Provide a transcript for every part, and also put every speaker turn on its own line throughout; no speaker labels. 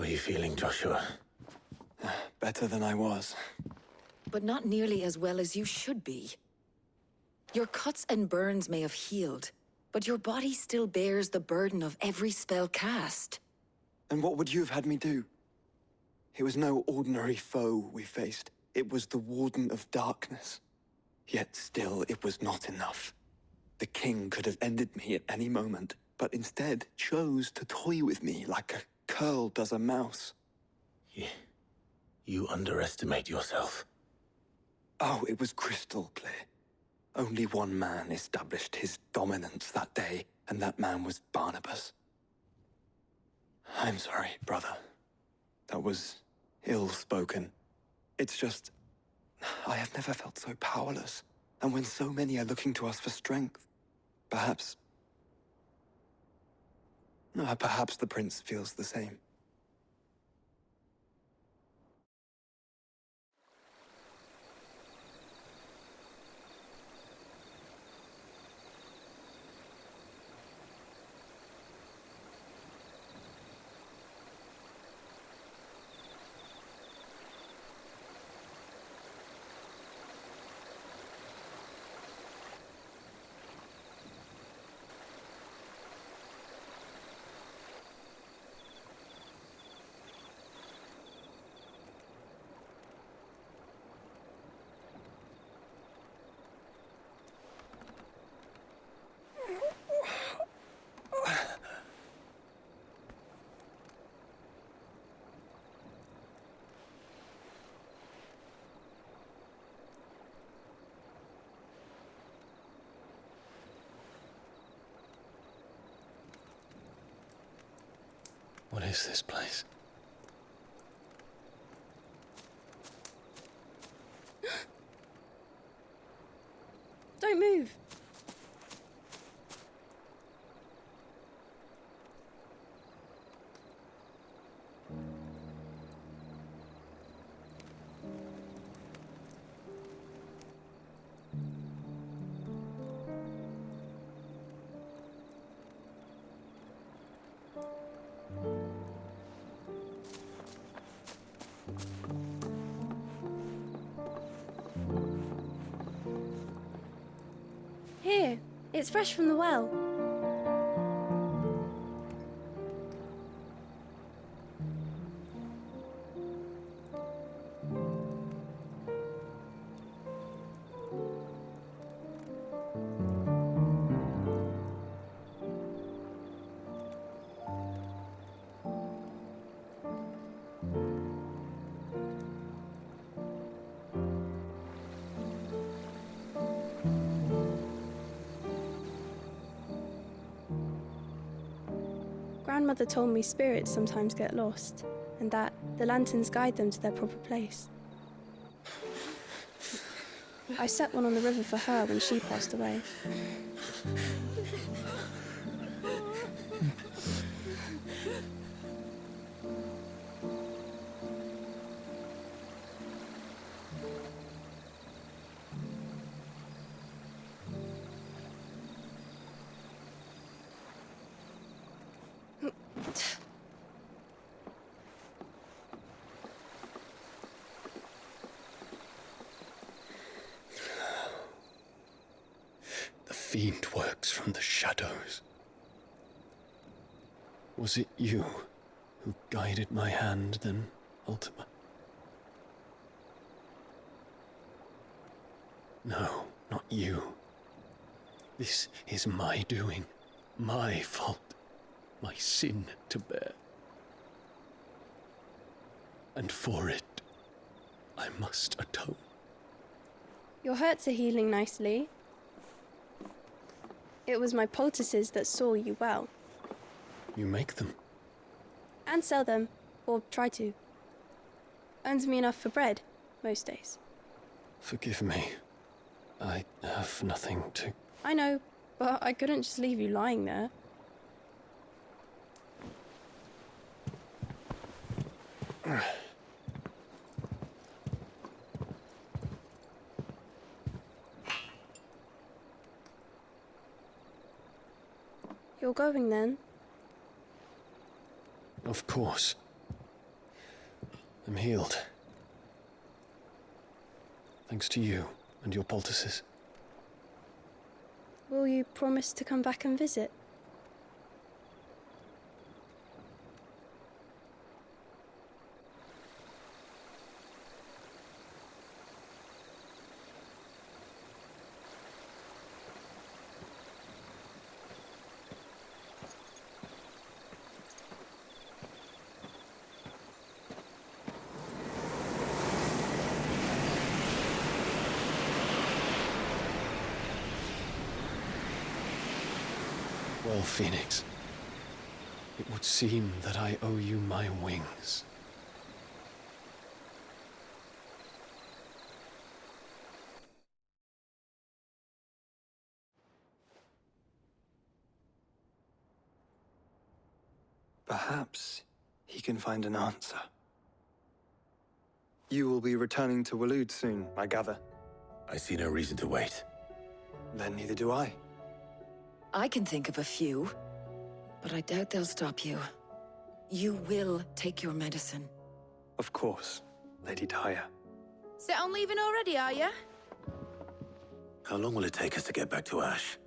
How are you feeling, Joshua?
Better than I was.
But not nearly as well as you should be. Your cuts and burns may have healed, but your body still bears the burden of every spell cast.
And what would you have had me do? It was no ordinary foe we faced. It was the Warden of Darkness. Yet still, it was not enough. The king could have ended me at any moment, but instead chose to toy with me like a curl does a mouse.
You underestimate yourself.
Oh, it was crystal clear. Only one man established his dominance that day, and that man was Barnabas. I'm sorry, brother. That was ill-spoken. It's just, I have never felt so powerless. And when so many are looking to us for strength, perhaps the prince feels the same.
What is this place?
Don't move. Here, it's fresh from the well. Grandmother told me spirits sometimes get lost, and that the lanterns guide them to their proper place. I set one on the river for her when she passed away.
The fiend works from the shadows. Was it you who guided my hand, then, Ultima? No, not you. This is my doing, my fault, my sin to bear. And for it, I must atone.
Your hurts are healing nicely. It was my poultices that saw you well.
You make them?
And sell them, or try to. Earns me enough for bread, most days.
Forgive me. I have nothing to...
I know, but I couldn't just leave you lying there. You're going then?
Of course. I'm healed. Thanks to you and your poultices.
Will you promise to come back and visit?
Well, Phoenix, it would seem that I owe you my wings.
Perhaps he can find an answer. You will be returning to Waloed soon, I gather.
I see no reason to wait.
Then neither do I.
I can think of a few, but I doubt they'll stop you. You will take your medicine.
Of course, Lady Daya.
Set on leaving already, are you?
How long will it take us to get back to Ash?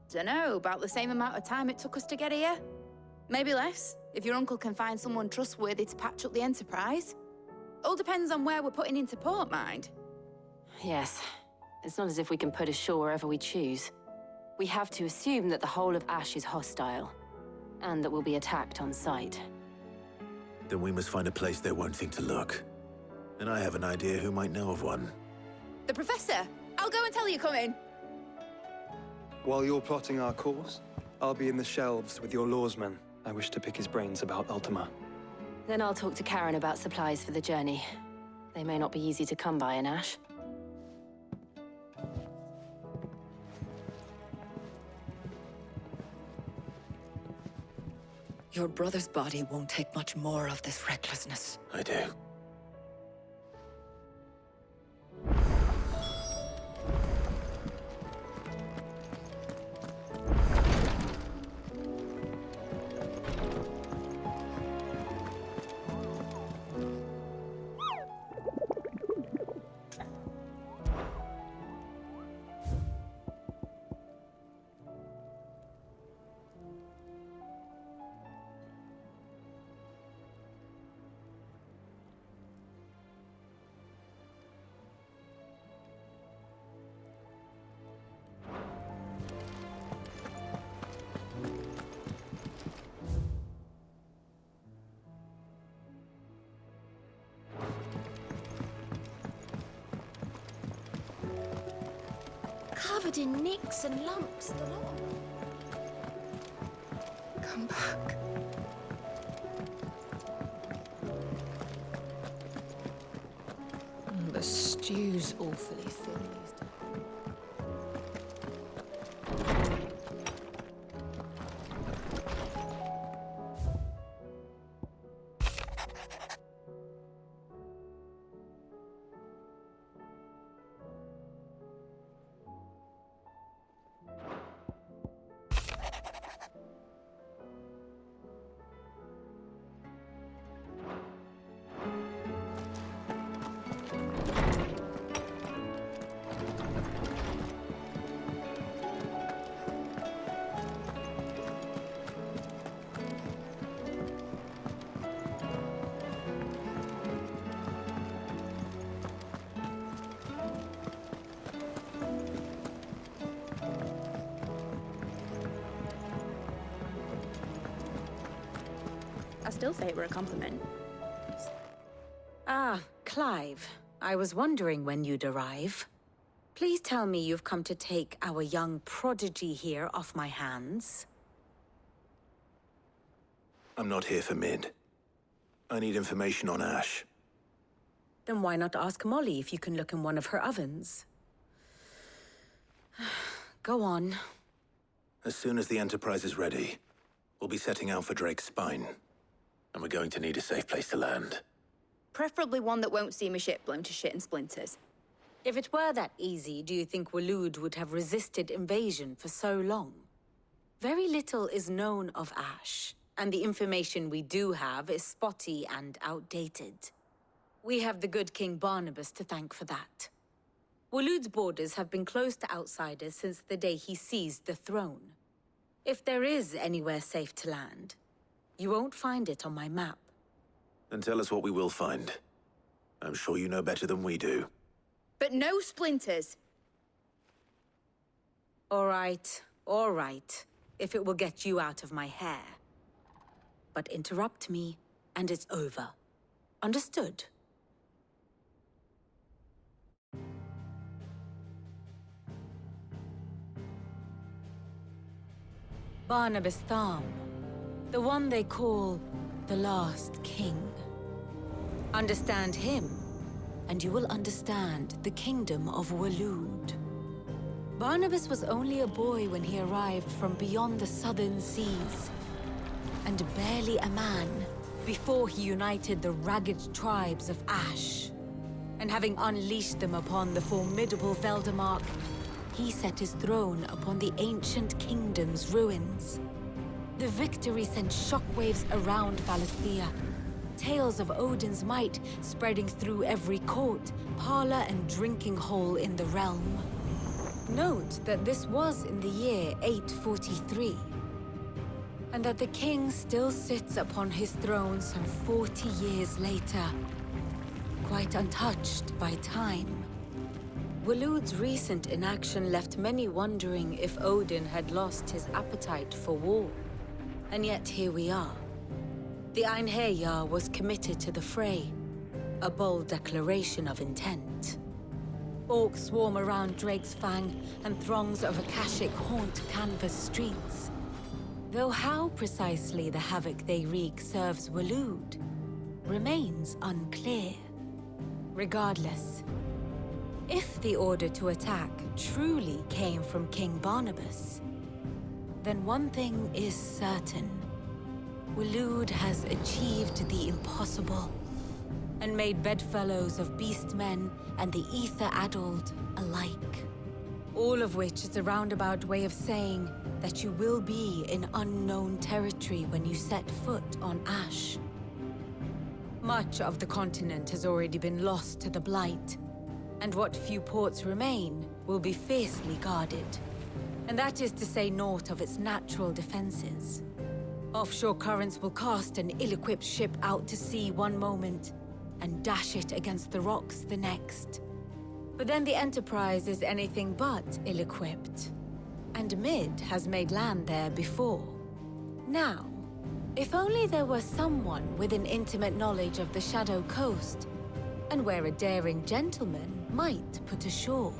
Dunno, about the same amount of time it took us to get here. Maybe less, if your uncle can find someone trustworthy to patch up the Enterprise. All depends on where we're putting into port, mind.
Yes. It's not as if we can put ashore wherever we choose. We have to assume that the whole of Ash is hostile, and that we'll be attacked on sight.
Then we must find a place they won't think to look. And I have an idea who might know of one.
The Professor! I'll go and tell you come in.
While you're plotting our course, I'll be in the shelves with your lawsman. I wish to pick his brains about Ultima.
Then I'll talk to Karen about supplies for the journey. They may not be easy to come by in Ash.
Your brother's body won't take much more of this recklessness.
I do.
Covered in nicks and lumps, the lot.
Come back. The stew's awfully thin these days.
I still say it were a compliment.
Ah, Clive. I was wondering when you'd arrive. Please tell me you've come to take our young prodigy here off my hands.
I'm not here for Mid. I need information on Ash.
Then why not ask Molly if you can look in one of her ovens? Go on.
As soon as the Enterprise is ready, we'll be setting out for Drake's Spine. And we're going to need a safe place to land.
Preferably one that won't see my ship blown to shit and splinters.
If it were that easy, do you think Waloed would have resisted invasion for so long? Very little is known of Ash. and the information we do have is spotty and outdated. We have the good King Barnabas to thank for that. Waloed's borders have been closed to outsiders since the day he seized the throne. If there is anywhere safe to land, you won't find it on my map.
Then tell us what we will find. I'm sure you know better than we do.
But no splinters.
All right, if it will get you out of my hair. But interrupt me, and it's over. Understood? Barnabas Tham, the one they call the last king. Understand him, and you will understand the kingdom of Waloed. Barnabas was only a boy when he arrived from beyond the southern seas, and barely a man before he united the ragged tribes of Ash. And having unleashed them upon the formidable Veldemark, he set his throne upon the ancient kingdom's ruins. The victory sent shockwaves around Valisthea, tales of Odin's might spreading through every court, parlor, and drinking hole in the realm. Note that this was in the year 843, and that the king still sits upon his throne some 40 years later, quite untouched by time. Waloed's recent inaction left many wondering if Odin had lost his appetite for war. And yet here we are. The Einherjar was committed to the fray, a bold declaration of intent. Orcs swarm around Drake's Fang, and throngs of Akashic haunt Canvas streets. Though how precisely the havoc they wreak serves Waloed remains unclear. Regardless, if the order to attack truly came from King Barnabas, then one thing is certain. Waloed has achieved the impossible, and made bedfellows of beastmen and the ether-addled alike. All of which is a roundabout way of saying that you will be in unknown territory when you set foot on Ash. Much of the continent has already been lost to the Blight, and what few ports remain will be fiercely guarded. And that is to say naught of its natural defenses. Offshore currents will cast an ill-equipped ship out to sea one moment, and dash it against the rocks the next. But then the Enterprise is anything but ill-equipped. And Mid has made land there before. Now, if only there were someone with an intimate knowledge of the Shadow Coast, and where a daring gentleman might put ashore.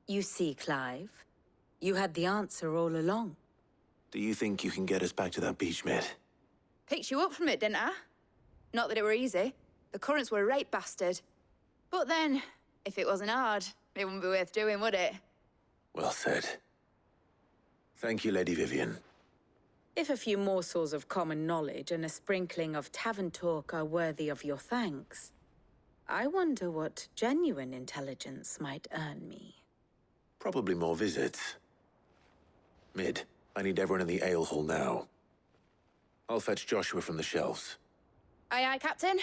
You see, Clive, you had the answer all along.
Do you think you can get us back to that beach, Mid?
Picked you up from it, didn't I? Not that it were easy. The currents were a right bastard. But then, if it wasn't hard, it wouldn't be worth doing, would it?
Well said. Thank you, Lady Vivian.
If a few morsels of common knowledge and a sprinkling of tavern talk are worthy of your thanks, I wonder what genuine intelligence might earn me.
Probably more visits. Mid, I need everyone in the ale hall now. I'll fetch Joshua from the shelves.
Aye, aye, Captain.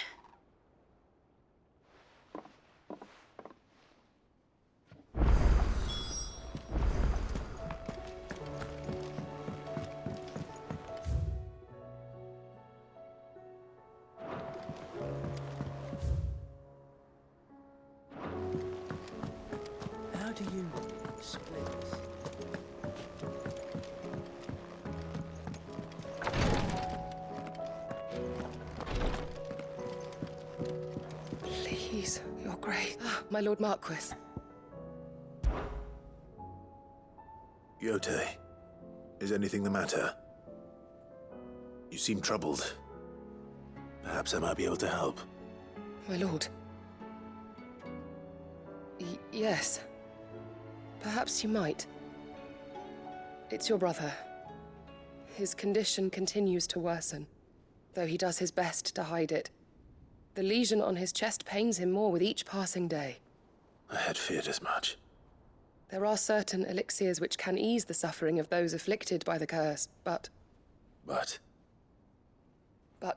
How do you split?
Please, your grace. Ah, my Lord Marquis.
Yote, is anything the matter? You seem troubled. Perhaps I might be able to help.
My lord. Yes. Perhaps you might. It's your brother. His condition continues to worsen, though he does his best to hide it. The lesion on his chest pains him more with each passing day.
I had feared as much.
There are certain elixirs which can ease the suffering of those afflicted by the curse, but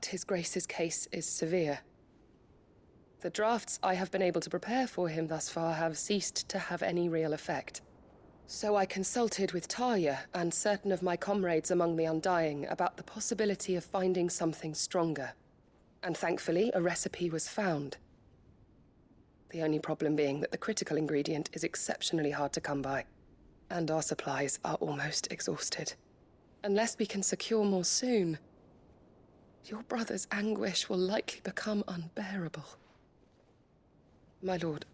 His Grace's case is severe. The drafts I have been able to prepare for him thus far have ceased to have any real effect. So I consulted with Talia and certain of my comrades among the Undying about the possibility of finding something stronger. And thankfully, a recipe was found. The only problem being that the critical ingredient is exceptionally hard to come by, and our supplies are almost exhausted. Unless we can secure more soon, your brother's anguish will likely become unbearable. My lord,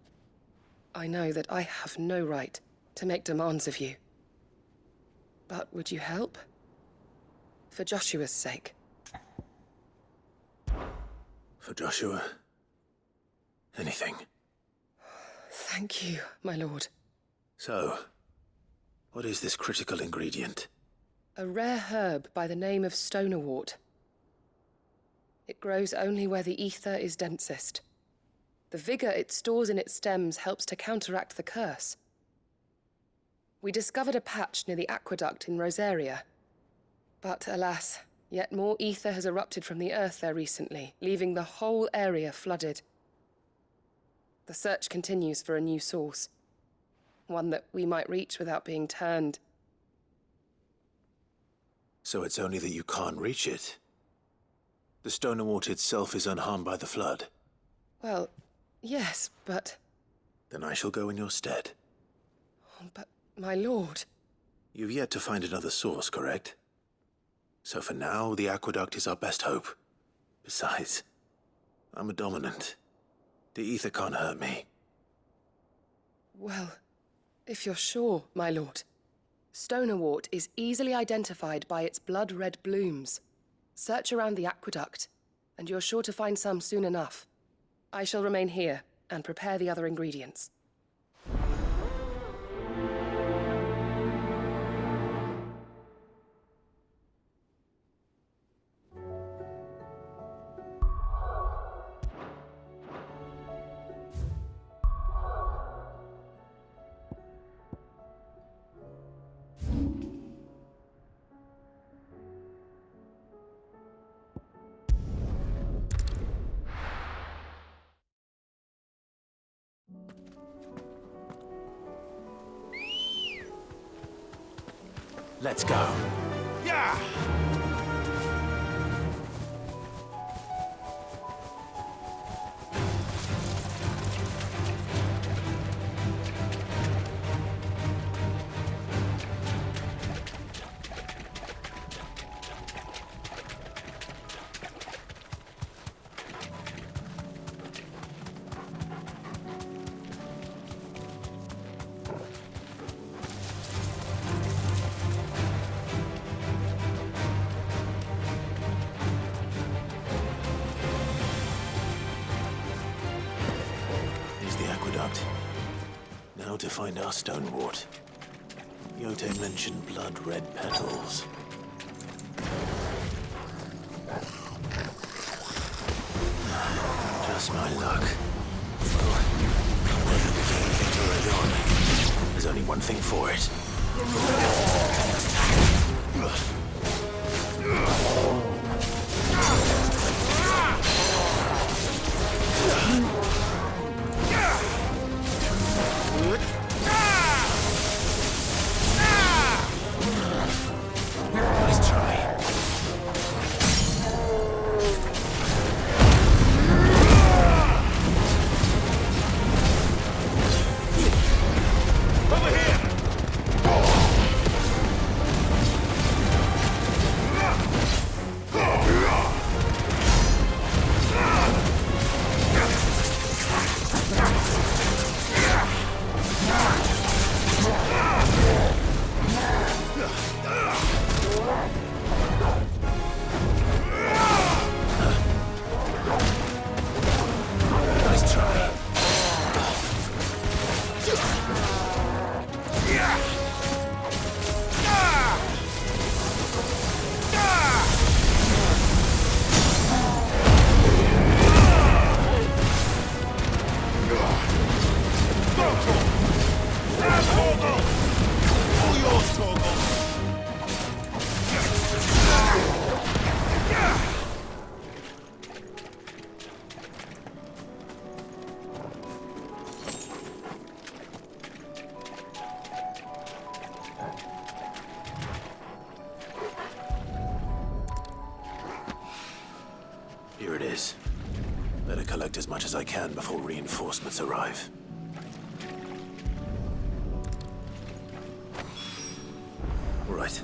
I know that I have no right to make demands of you. But would you help? For Joshua's sake.
For Joshua? Anything.
Thank you, my lord.
So, what is this critical ingredient?
A rare herb by the name of stonerwort. It grows only where the ether is densest. The vigor it stores in its stems helps to counteract the curse. We discovered a patch near the aqueduct in Rosaria. But alas, yet more ether has erupted from the earth there recently, leaving the whole area flooded. The search continues for a new source. One that we might reach without being turned.
So it's only that you can't reach it? The stonerwort itself is unharmed by the flood?
Well, yes, but...
Then I shall go in your stead.
But, my lord...
You've yet to find another source, correct? So for now, the aqueduct is our best hope. Besides, I'm a dominant. The ether can't hurt me.
Well, if you're sure, my lord. Stonerwort is easily identified by its blood-red blooms. Search around the aqueduct, and you're sure to find some soon enough. I shall remain here and prepare the other ingredients.
Let's go. Yeah! Now to find our stonewort. Yote mentioned blood-red petals. Just my luck. Well, whether we gain victory or not, there's only one thing for it. Nice try. Over here! collect as much as I can before reinforcements arrive. All right.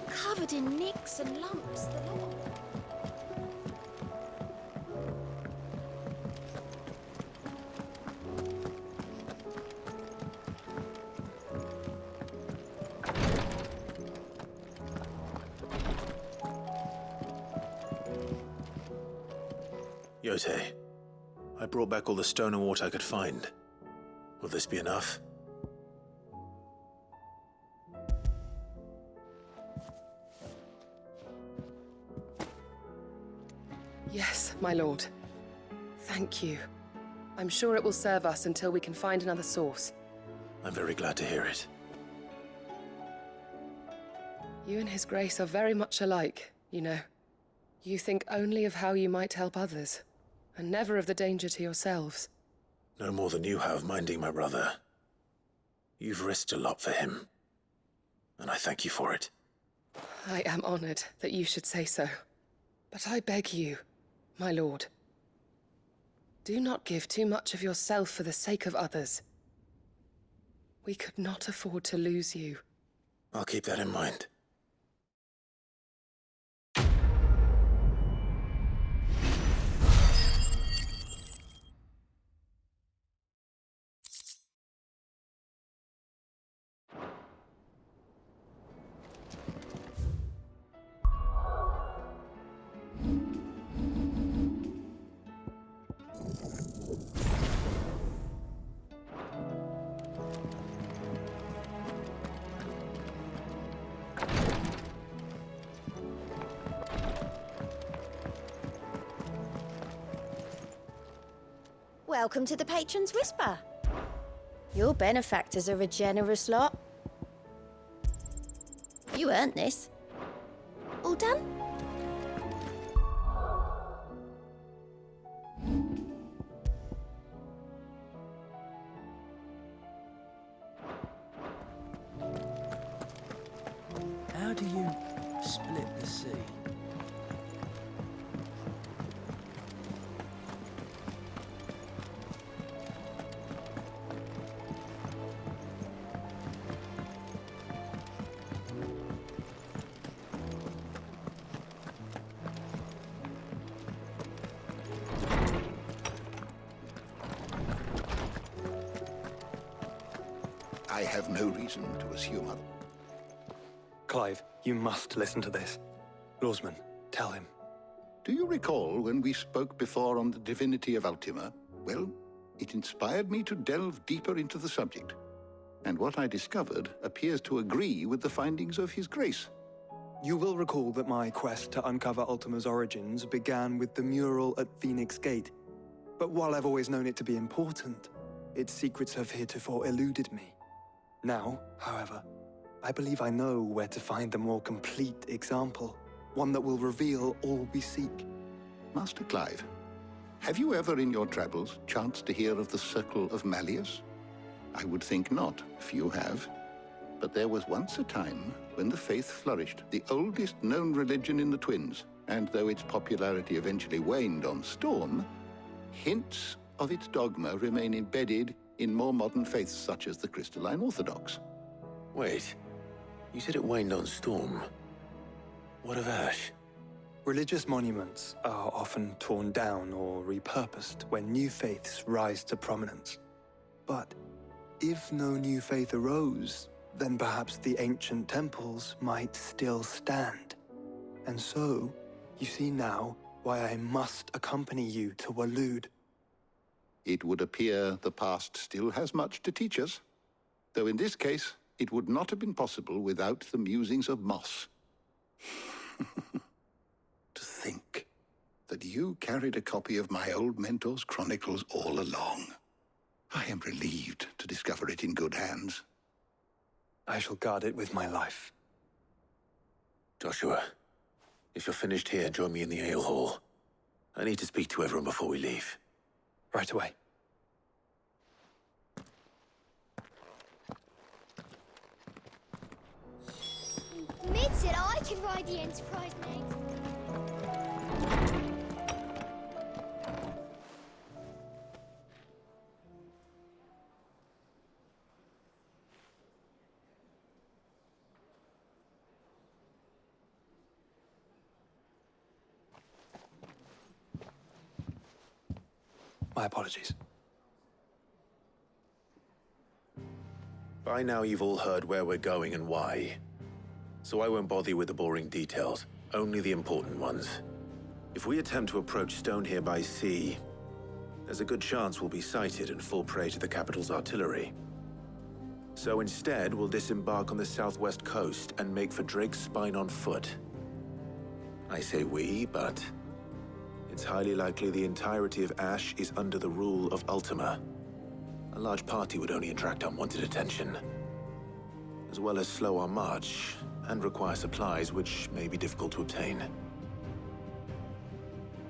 Covered in nicks and lumps, the lot.
Yote, I brought back all the stone and water I could find. Will this be enough?
Yes, my lord. Thank you. I'm sure it will serve us until we can find another source.
I'm very glad to hear it.
You and His Grace are very much alike, you know. You think only of how you might help others, and never of the danger to yourselves.
No more than you have minding my brother. You've risked a lot for him, and I thank you for it.
I am honored that you should say so. But I beg you, my lord, do not give too much of yourself for the sake of others. We could not afford to lose you.
I'll keep that in mind.
Welcome to the Patron's Whisper. Your benefactors are a generous lot. You earned this. All done?
How do you split the sea?
I have no reason to assume other.
Clive, you must listen to this. Lawsman, tell him.
Do you recall when we spoke before on the divinity of Ultima? Well, it inspired me to delve deeper into the subject. And what I discovered appears to agree with the findings of His Grace.
You will recall that my quest to uncover Ultima's origins began with the mural at Phoenix Gate. But while I've always known it to be important, its secrets have heretofore eluded me. Now, however, I believe I know where to find the more complete example, one that will reveal all we seek.
Master Clive, have you ever in your travels chanced to hear of the Circle of Malleus? I would think not, if you have. But there was once a time when the faith flourished, the oldest known religion in the Twins, and though its popularity eventually waned on Storm, hints of its dogma remain embedded in more modern faiths such as the Crystalline Orthodox.
Wait, you said it waned on Storm. What of Ash?
Religious monuments are often torn down or repurposed when new faiths rise to prominence. But if no new faith arose, then perhaps the ancient temples might still stand. And so, you see now why I must accompany you to Waloed.
It would appear the past still has much to teach us, though in this case, it would not have been possible without the musings of Moss. To think that you carried a copy of my old mentor's chronicles all along. I am relieved to discover it in good hands.
I shall guard it with my life.
Joshua, if you're finished here, join me in the ale hall. I need to speak to everyone before we leave.
Right away.
Mid said I could ride the Enterprise next.
My apologies.
By now you've all heard where we're going and why. So I won't bother you with the boring details, only the important ones. If we attempt to approach Stone here by sea, there's a good chance we'll be sighted and fall prey to the capital's artillery. So instead, we'll disembark on the southwest coast and make for Drake's Spine on foot. I say we, but it's highly likely the entirety of Ash is under the rule of Ultima. A large party would only attract unwanted attention, as well as slow our march and require supplies which may be difficult to obtain.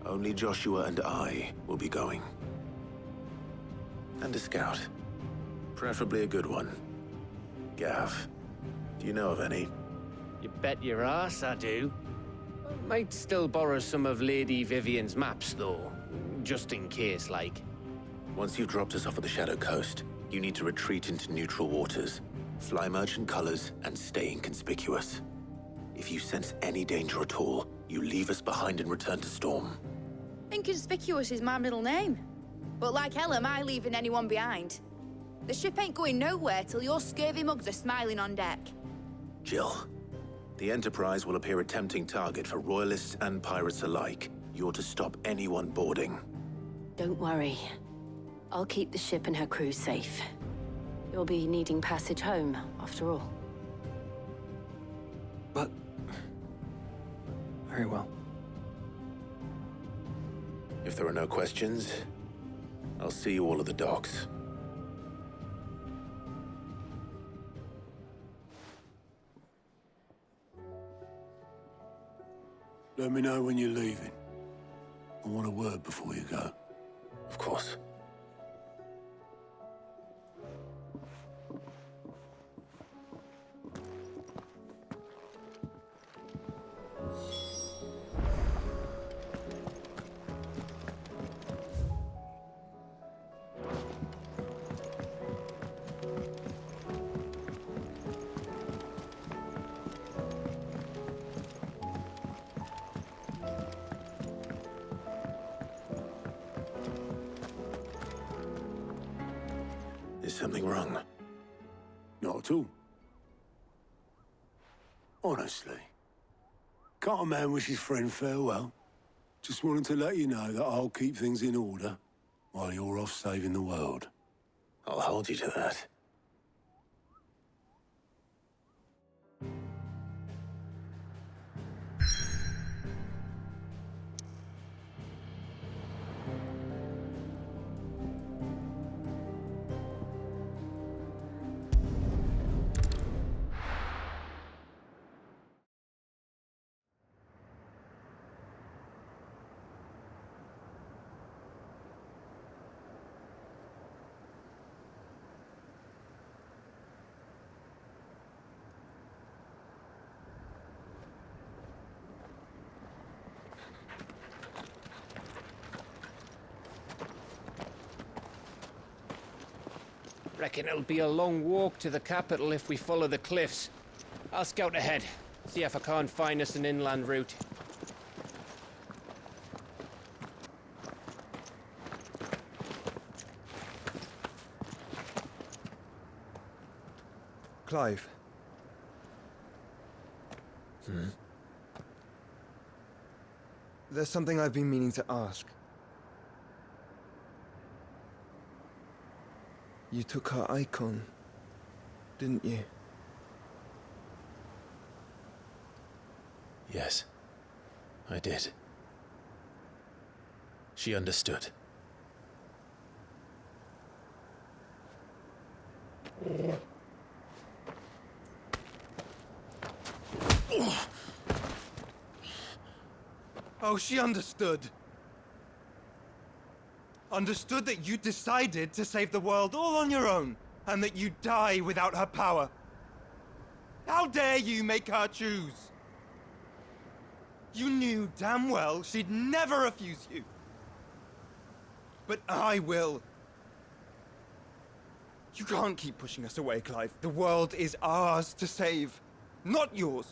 Only Joshua and I will be going. And a scout. Preferably a good one. Gav, do you know of any?
You bet your ass I do. Might still borrow some of Lady Vivian's maps, though. Just in case, like.
Once you've dropped us off at the Shadow Coast, you need to retreat into neutral waters, fly merchant colors, and stay inconspicuous. If you sense any danger at all, you leave us behind and return to Storm.
Inconspicuous is my middle name. But like hell am I leaving anyone behind. The ship ain't going nowhere till your scurvy mugs are smiling on deck.
Jill, the Enterprise will appear a tempting target for royalists and pirates alike. You're to stop anyone boarding.
Don't worry. I'll keep the ship and her crew safe. You'll be needing passage home, after all.
But... very well.
If there are no questions, I'll see you all at the docks.
Let me know when you're leaving. I want a word before you go.
Of course. Is something wrong?
Not at all. Honestly. Can't a man wish his friend farewell? Just wanted to let you know that I'll keep things in order while you're off saving the world.
I'll hold you to that.
Reckon it'll be a long walk to the capital if we follow the cliffs. I'll scout ahead, see if I can't find us an inland route.
Clive. There's something I've been meaning to ask. You took her icon, didn't you?
Yes, I did. She understood.
Oh, she understood. understood that you decided to save the world all on your own, and that you'd die without her power. How dare you make her choose? You knew damn well she'd never refuse you. But I will. You can't keep pushing us away, Clive. The world is ours to save, not yours.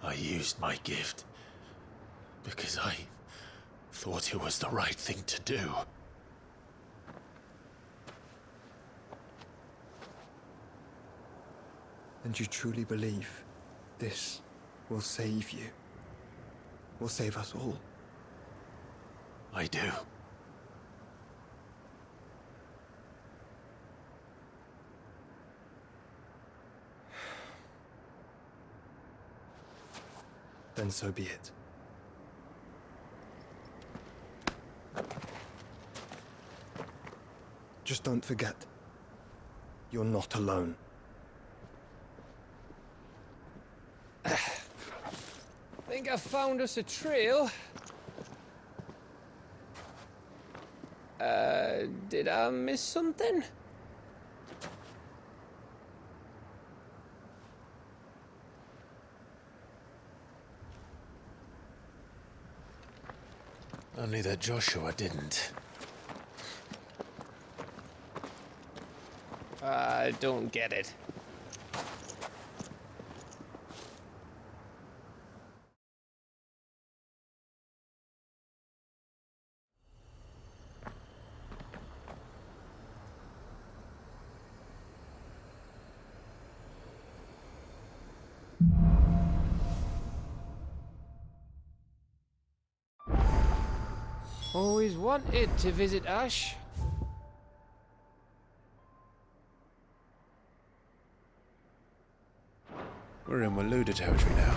I used my gift because I thought it was the right thing to do.
And you truly believe this will save you? Will save us all?
I do.
Then so be it. Just don't forget, you're not alone.
Think I found us a trail. Did I miss something?
Only that Joshua didn't.
I don't get it. Always wanted to visit Ash.
We're in Waluda territory now.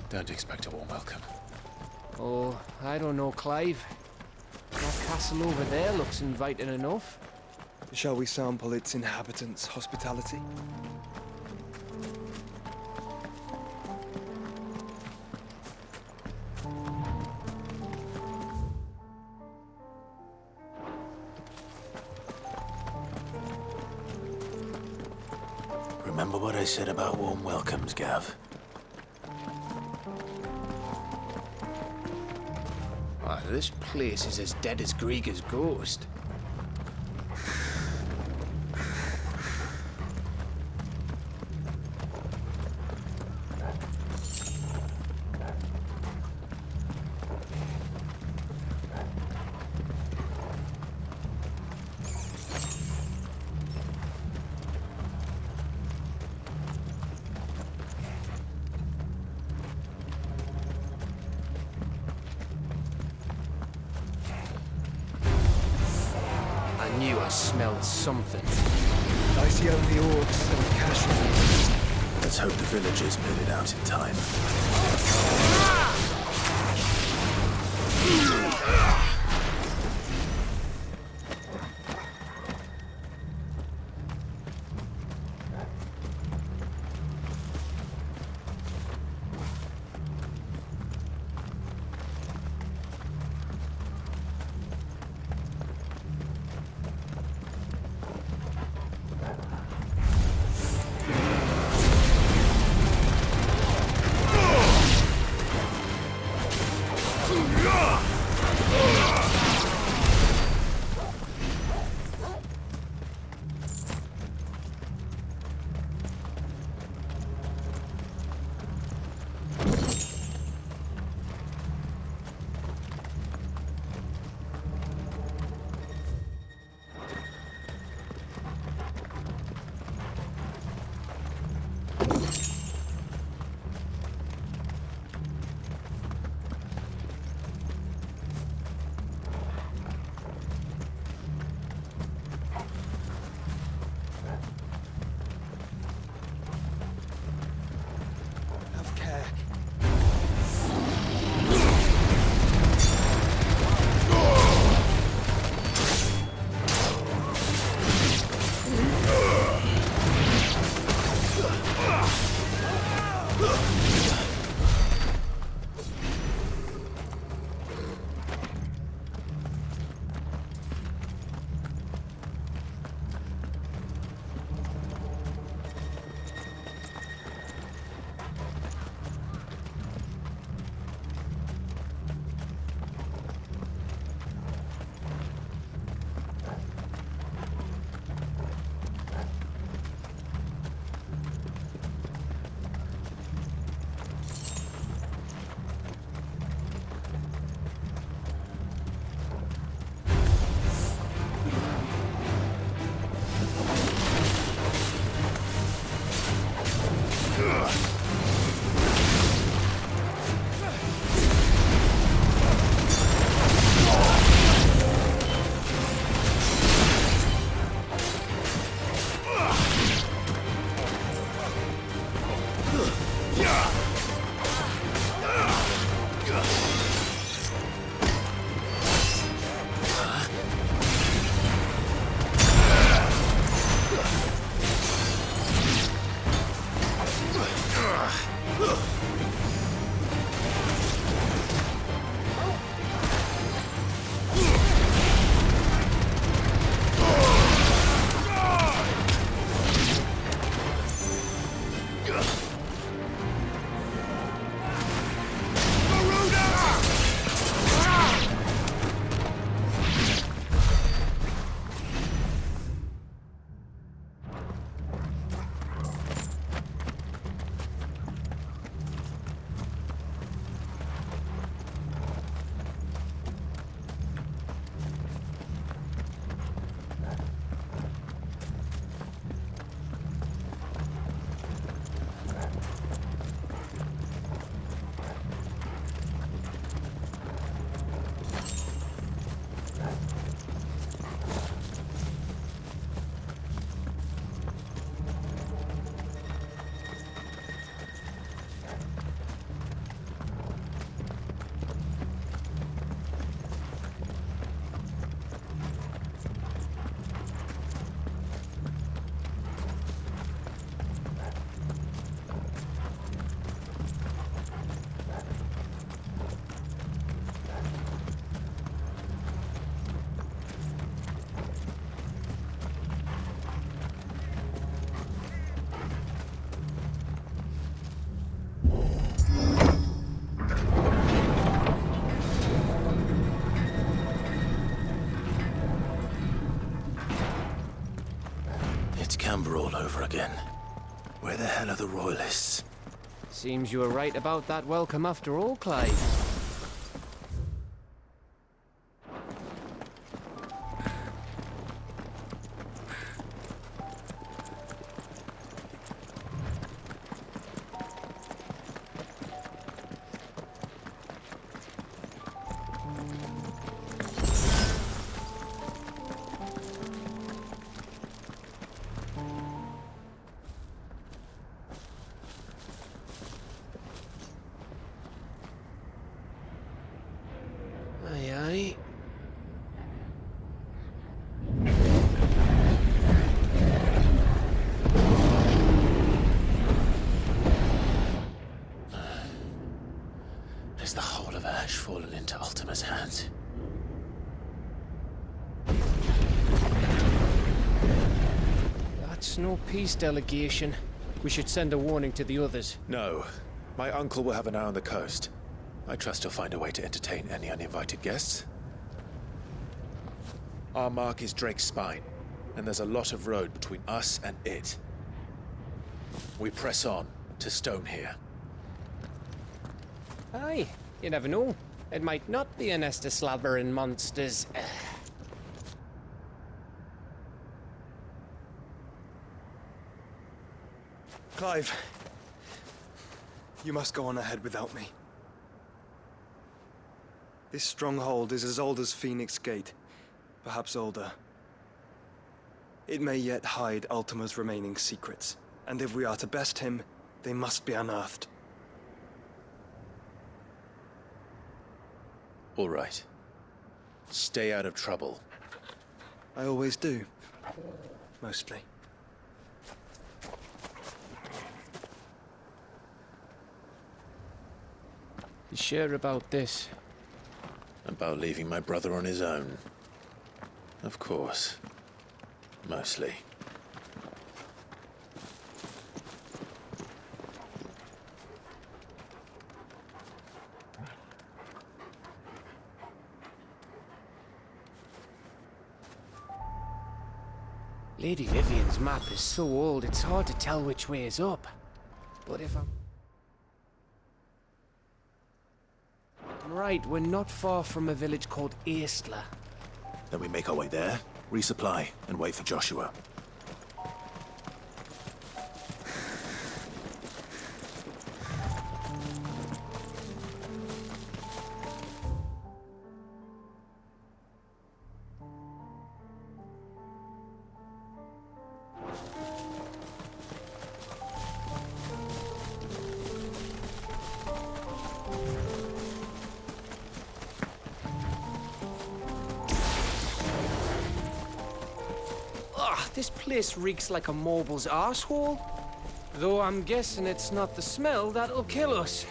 Don't expect a warm welcome.
Oh, I don't know, Clive. That castle over there looks inviting enough.
Shall we sample its inhabitants' hospitality?
Remember what I said about warm welcomes, Gav?
Ah, this place is as dead as Grieger's ghost. I knew I smelled something.
I see only orcs and cash revenues.
Let's hope the villagers made it out in time. number all over again. Where the hell are the royalists?
Seems you were right about that welcome after all, Clive. Aye, aye.
Has the whole of Ash fallen into Ultima's hands?
That's no peace delegation. We should send a warning to the others.
No. My uncle will have an eye on the coast. I trust he'll find a way to entertain any uninvited guests. Our mark is Drake's Spine, and there's a lot of road between us and it. We press on to Stone here.
Aye, you never know. It might not be a nest of slabbering monsters.
Clive, you must go on ahead without me. This stronghold is as old as Phoenix Gate, perhaps older. It may yet hide Ultima's remaining secrets, and if we are to best him, they must be unearthed.
All right. Stay out of trouble.
I always do. Mostly.
You sure about this?
About leaving my brother on his own. Of course. Mostly.
Lady Vivian's map is so old, it's hard to tell which way is up. But if I'm right, we're not far from a village called Eastla.
Then we make our way there, resupply, and wait for Joshua.
This place reeks like a mobile's arsehole. Though I'm guessing it's not the smell that'll kill us.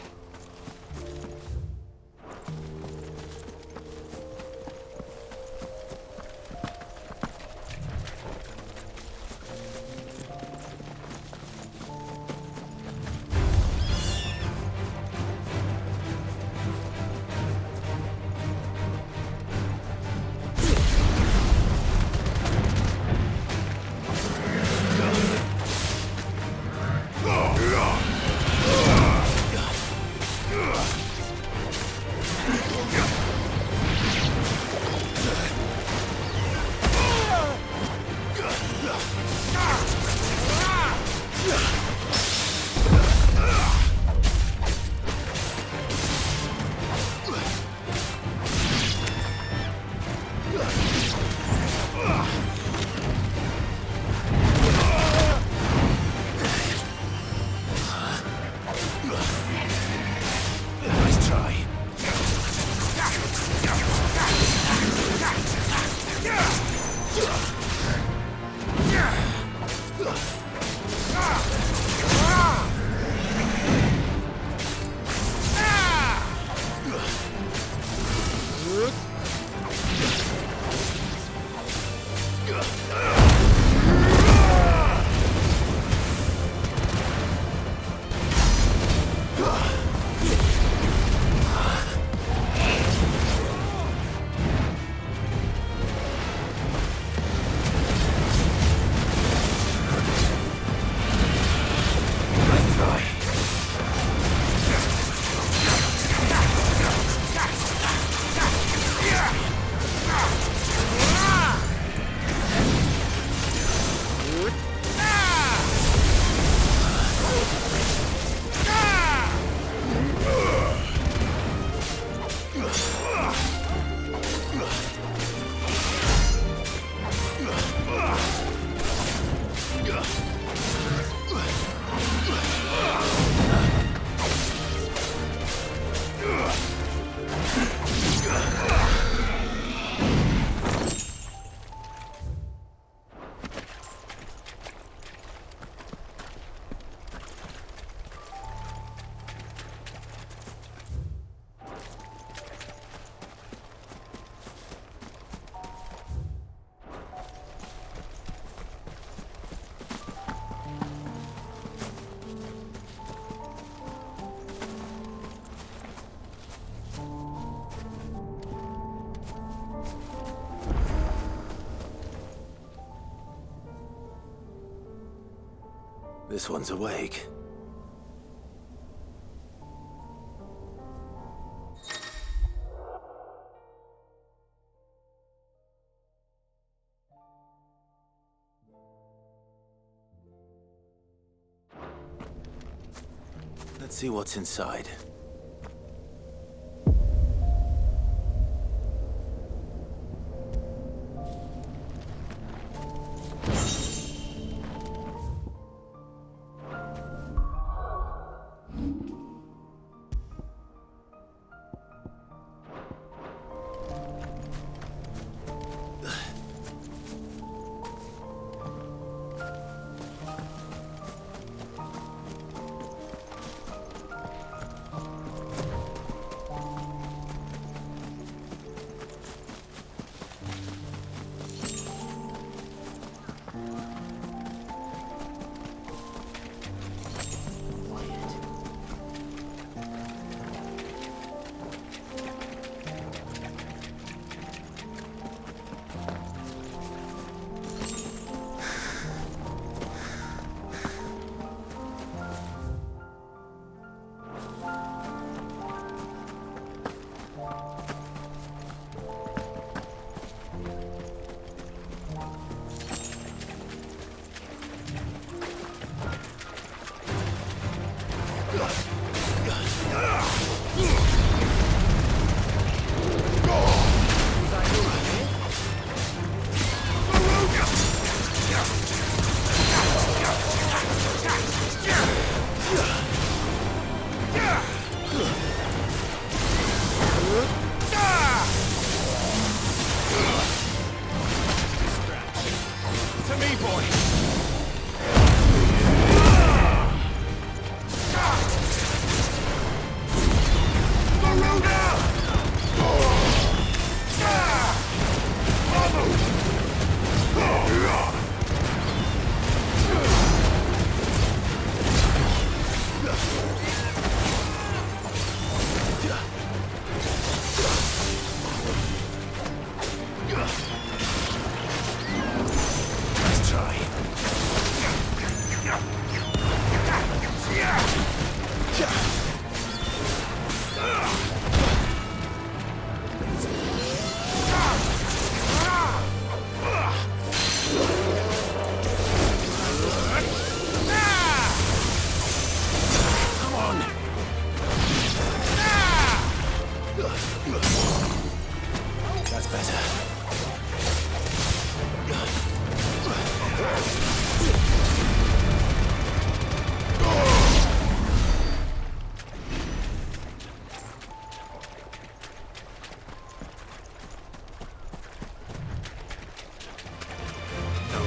This one's awake. Let's see what's inside.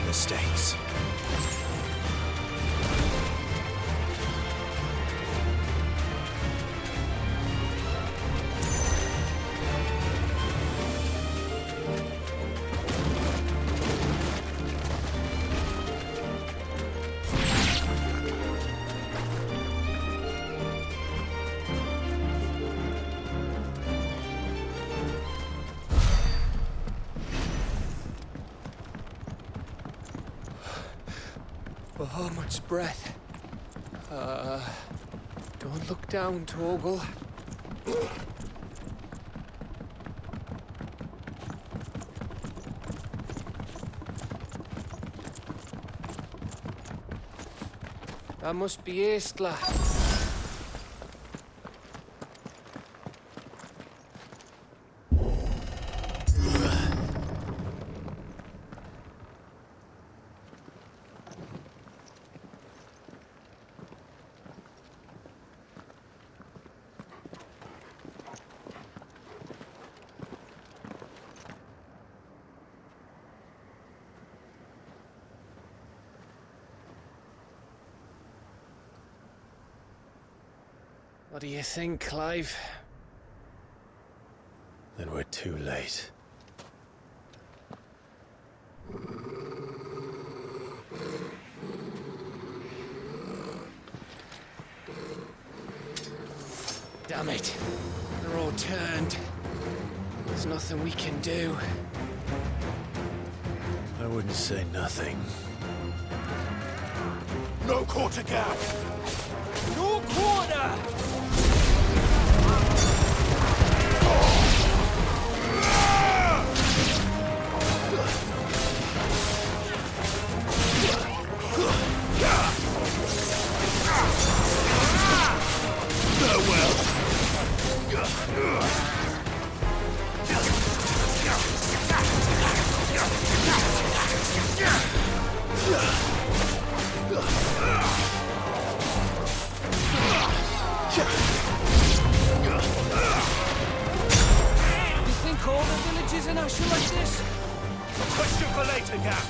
Mistakes.
Oh, much breath. Don't look down, Torgal. That must be Aistla. What do you think, Clive?
Then we're too late.
Damn it. They're all turned. There's nothing we can do.
I wouldn't say nothing.
No quarter gap! No quarter! Farewell!
You think all the villages in Ash are like this?
A question for later, Gap.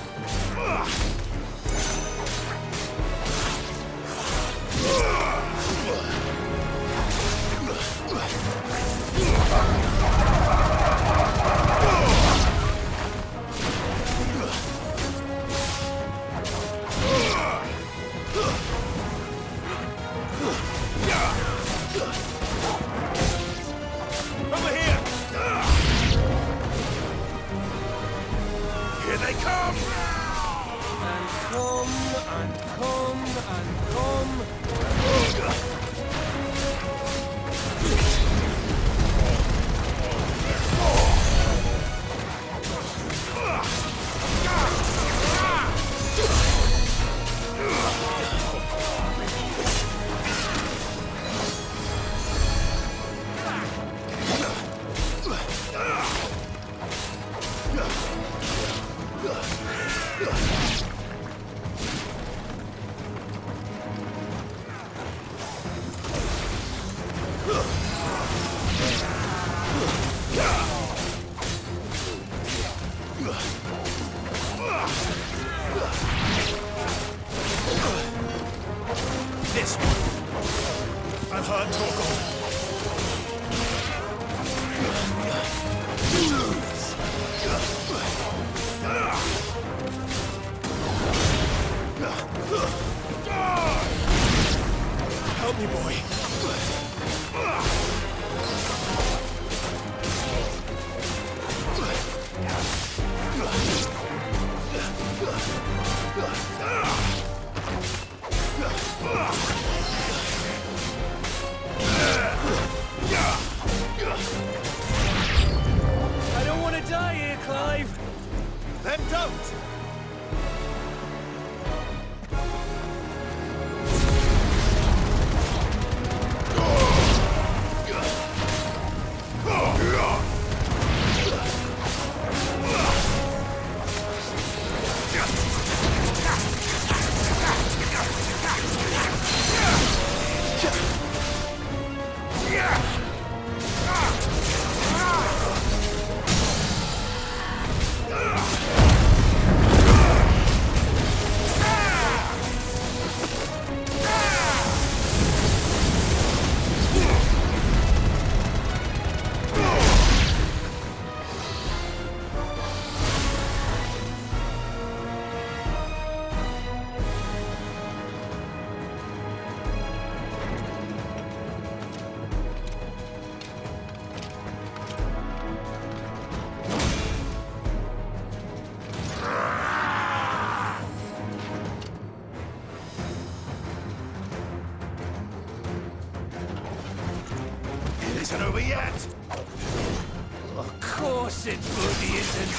Over here! Here they come!
And come, and come, and come.
This one. I've heard talk of. Help me, boy.
I don't want to die here, Clive.
Then don't! It isn't over yet!
Of course it bloody isn't.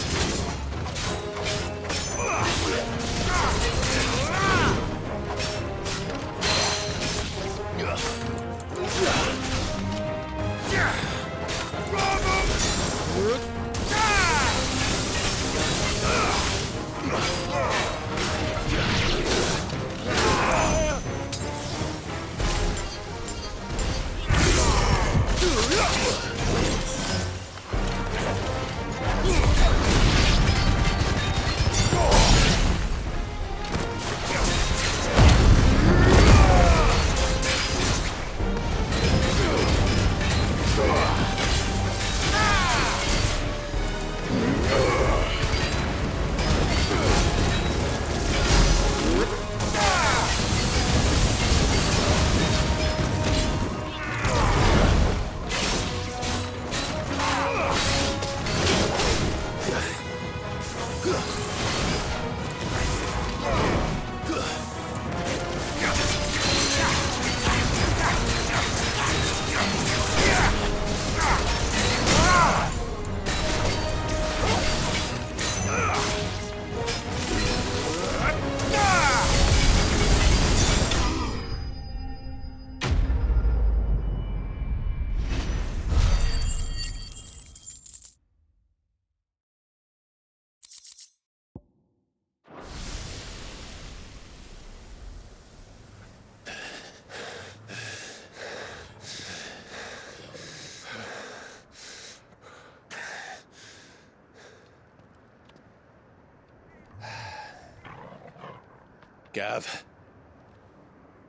Gav?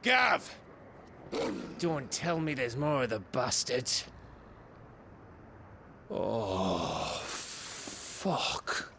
Gav!
Don't tell me there's more of the bastards. Oh, fuck.